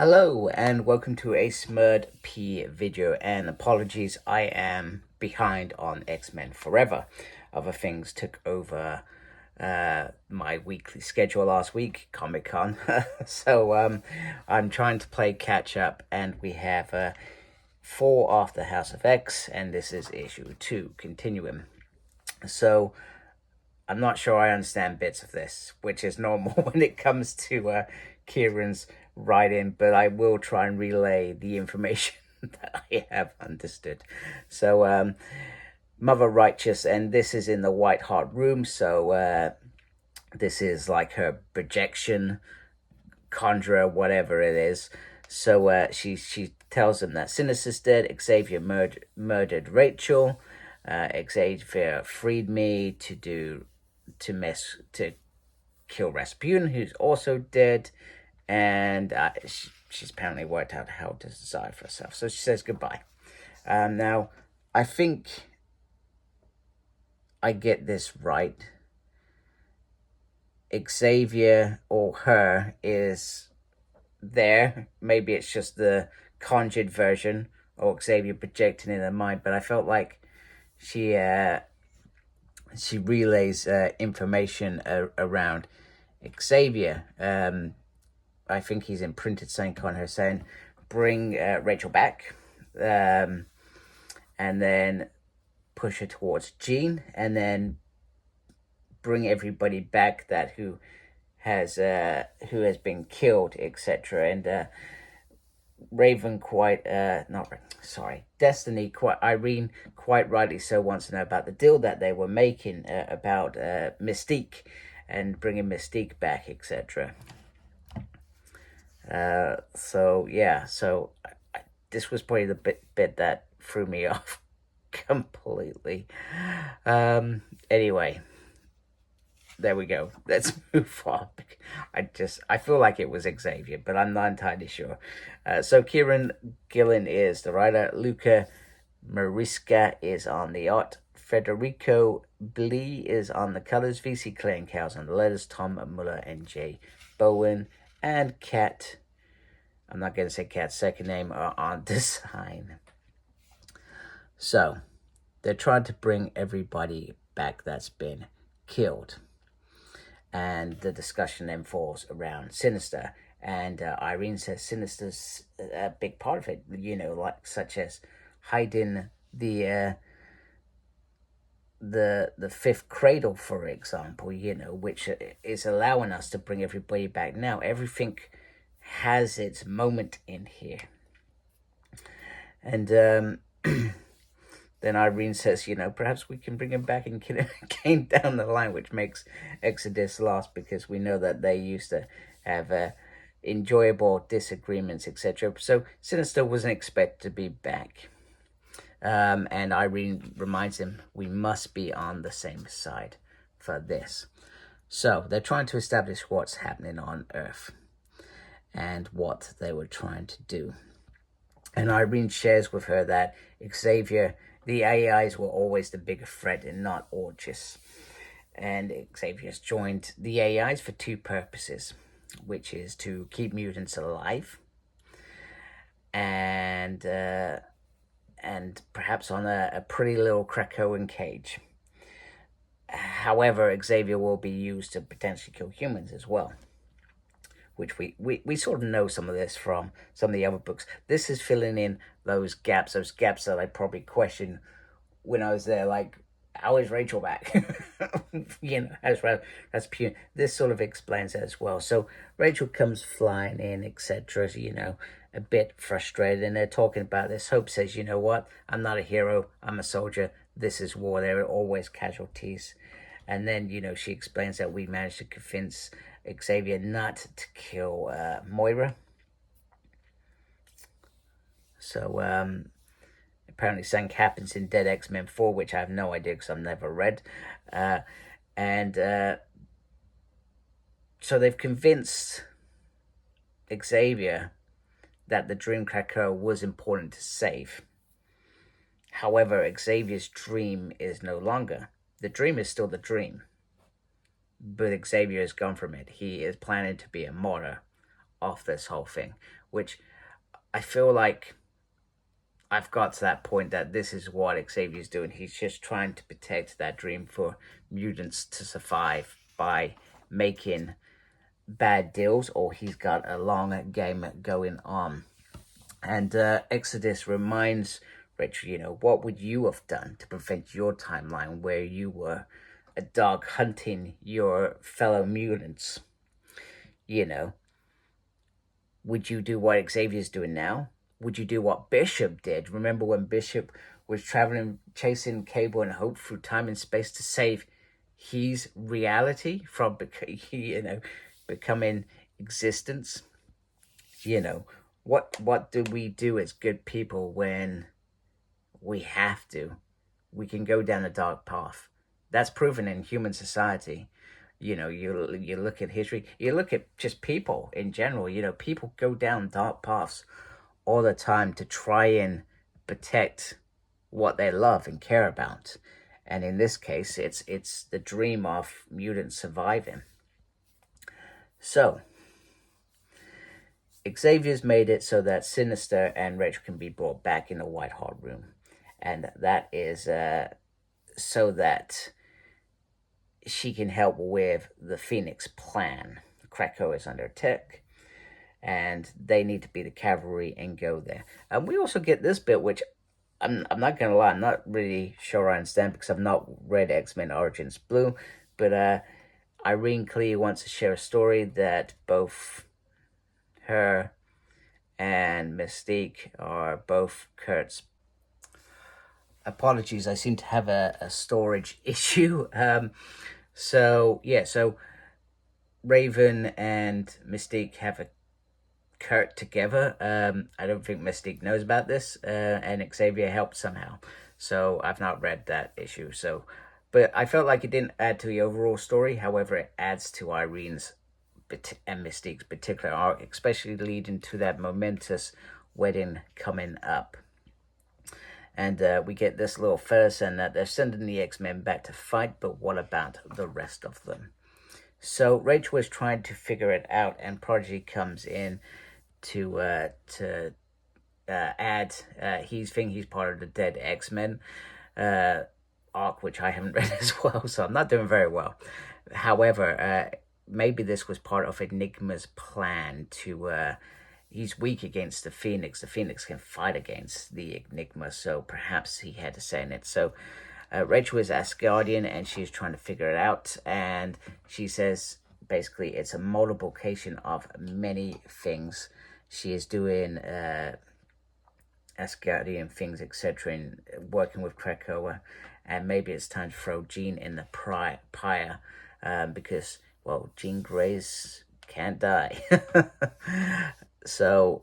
Hello and welcome to a Smurd P video, and apologies, I am behind on X-Men Forever. Other things took over my weekly schedule last week, Comic-Con. so I'm trying to play catch up, and we have 4 after House of X, and this is issue 2, continuing. So I'm not sure I understand bits of this, which is normal when it comes to Kieron's writing, but I will try and relay the information that I have understood. So, Mother Righteous, and this is in the White Heart room, so this is like her projection, conjurer, whatever it is. So she tells them that Sinister's dead, Xavier murdered Rachel, Xavier freed me to kill Rasputin, who's also dead, and she's apparently worked out how to decide for herself. So she says goodbye. Now, I think I get this right. Xavier or her is there. Maybe it's just the conjured version, or Xavier projecting in her mind. But I felt like she relays information around Xavier. I think he's imprinted something on her saying, bring Rachel back, and then push her towards Jean, and then bring everybody back that who has been killed, etc. And Destiny, Irene, quite rightly so, wants to know about the deal that they were making about Mystique and bringing Mystique back, etc. So this was probably the bit that threw me off completely. Anyway, there we go. Let's move on. I feel like it was Xavier, but I'm not entirely sure. So Kieron Gillen is the writer. Luca Maresca is on the art. Federico Blee is on the colors. VC Clay and Cow's on the letters. Tom Muller and Jay Bowen and Kat, I'm not going to say Kat's second name, are on design. So they're trying to bring everybody back that's been killed. And the discussion then falls around Sinister. And Irene says Sinister's a big part of it, like such as hiding the fifth cradle, for example, which is allowing us to bring everybody back now. Everything has its moment in here. And then Irene says, perhaps we can bring him back and gain down the line, which makes Exodus last, because we know that they used to have enjoyable disagreements, etc. So Sinister wasn't expected to be back. And Irene reminds him, we must be on the same side for this. So they're trying to establish what's happening on Earth and what they were trying to do. And Irene shares with her that Xavier, the AIs were always the bigger threat and not Orchis. And Xavier's joined the AIs for 2 purposes, which is to keep mutants alive and perhaps on a pretty little Krakoan cage. However, Xavier will be used to potentially kill humans as well, which we sort of know some of this from some of the other books. This is filling in those gaps that I probably questioned when I was there, like, how is Rachel back? As pure. This sort of explains that as well. So Rachel comes flying in, etc., a bit frustrated, and they're talking about this. Hope says, you know what, I'm not a hero, I'm a soldier, this is war, there are always casualties. And then, she explains that we managed to convince Xavier not to kill Moira. So apparently something happens in Dead X-Men 4, which I have no idea because I've never read. So they've convinced Xavier that the Dream Krakoa was important to save. However, Xavier's dream is no longer. The dream is still the dream, but Xavier is gone from it. He is planning to be a martyr of this whole thing, which I feel like I've got to that point that this is what Xavier's doing. He's just trying to protect that dream for mutants to survive by making bad deals, or he's got a long game going on. And Exodus reminds Rachel, what would you have done to prevent your timeline where you were a dog hunting your fellow mutants? Would you do what Xavier's doing now? Would you do what Bishop did? Remember when Bishop was traveling, chasing Cable and Hope through time and space to save his reality from becoming existence? What do we do as good people when we have to? We can go down a dark path. That's proven in human society. You look at history, you look at just people in general, people go down dark paths all the time to try and protect what they love and care about. And in this case, it's the dream of mutants surviving. So Xavier's made it so that Sinister and Rachel can be brought back in the White Hart room. And that is so that she can help with the Phoenix plan. Krakoa is under attack, and they need to be the cavalry and go there. And we also get this bit, which I'm not going to lie, I'm not really sure I understand because I've not read X-Men Origins Blue, but Irene Clee wants to share a story that both her and Mystique are both Kurt's. Apologies, I seem to have a storage issue. So Raven and Mystique have a Kurt together. I don't think Mystique knows about this, and Xavier helped somehow. So I've not read that issue. But I felt like it didn't add to the overall story. However, it adds to Irene's and Mystique's particular arc, especially leading to that momentous wedding coming up. And we get this little fella saying that they're sending the X-Men back to fight, but what about the rest of them? So Rachel is trying to figure it out, and Prodigy comes in to add he's part of the dead X-Men arc, which I haven't read as well, so I'm not doing very well. However, maybe this was part of Enigma's plan to he's weak against the Phoenix. The Phoenix can fight against the Enigma, so perhaps he had to say in it. So Rachel is Asgardian, and she's trying to figure it out, and she says basically it's a multiplication of many things. She is doing Asgardian things, etc., and working with Krakoa, and maybe it's time to throw Jean in the pyre, because, well, Jean Grey's can't die. So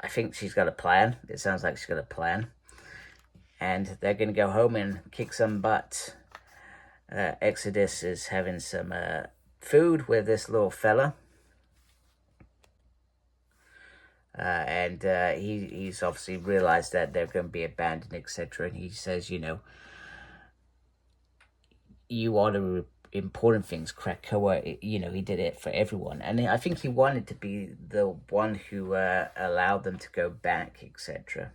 I think she's got a plan. It sounds like she's got a plan. And they're going to go home and kick some butt. Exodus is having some food with this little fella. And he's obviously realized that they're going to be abandoned, etc. And he says, you are the important things, Krakoa. He did it for everyone. And I think he wanted to be the one who allowed them to go back, etc.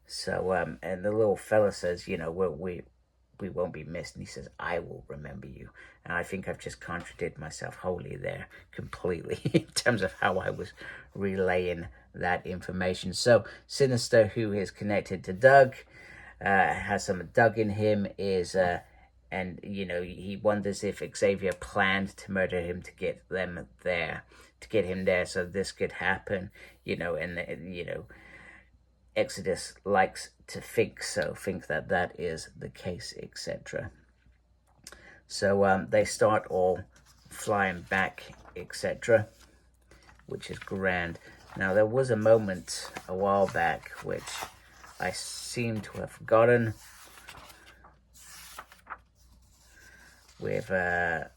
So, and the little fella says, we won't be missed. And he says, I will remember you. And I think I've just contradicted myself wholly there, completely, in terms of how I was relaying that information. So, Sinister, who is connected to Doug, has some Doug in him, and, he wonders if Xavier planned to murder him to get him there, so this could happen, and, Exodus likes to think that is the case, etc. So they start all flying back, etc., which is grand. Now, there was a moment a while back which I seem to have forgotten, with there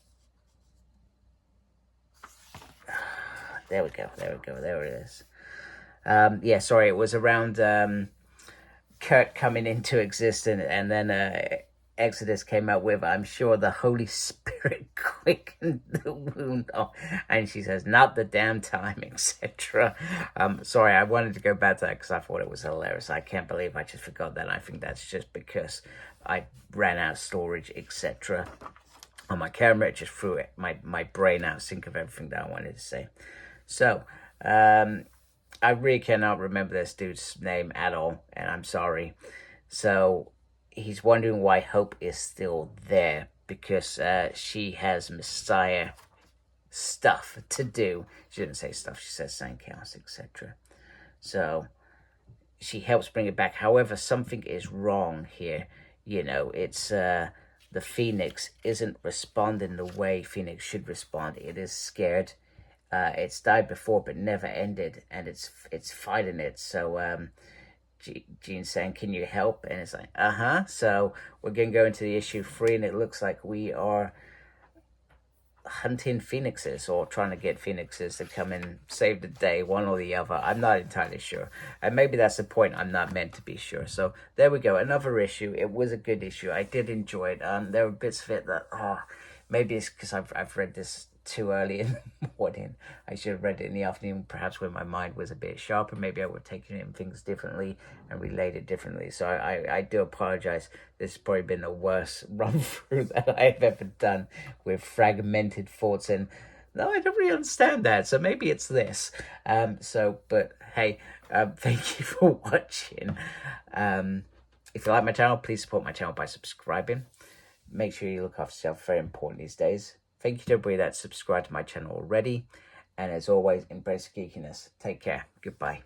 we go, there it is. Sorry, it was around Kurt coming into existence, and then Exodus came out with, I'm sure the Holy Spirit quickened the wound. Oh, and she says, not the damn time, etc. Sorry, I wanted to go back to that because I thought it was hilarious. I can't believe I just forgot that. I think that's just because I ran out of storage, etc. on my camera. It just threw it, my brain out of sync of everything that I wanted to say. So, I really cannot remember this dude's name at all, and I'm sorry. So, he's wondering why Hope is still there, because she has Messiah stuff to do. She didn't say stuff, she says Saint Chaos, etc. So, she helps bring it back. However, something is wrong here. You know, it's the Phoenix isn't responding the way Phoenix should respond. It is scared. It's died before but never ended, and it's fighting it. So Jean's saying, can you help? And it's like, so we're gonna go into the issue 3, and it looks like we are hunting phoenixes, or trying to get phoenixes to come and save the day, one or the other. I'm not entirely sure, and maybe that's the point. I'm not meant to be sure. So there we go, another issue. It was a good issue. I did enjoy it. There were bits of it that maybe it's because I've read this too early in the morning. I should have read it in the afternoon, perhaps when my mind was a bit sharper. Maybe I would have taken in things differently and related differently. So I do apologize. This has probably been the worst run through that I've ever done, with fragmented thoughts. And no, I don't really understand that. So maybe it's this. But hey, thank you for watching. If you like my channel, please support my channel by subscribing. Make sure you look after yourself. Very important these days. Thank you to everybody that's subscribed to my channel already. And as always, embrace geekiness. Take care. Goodbye.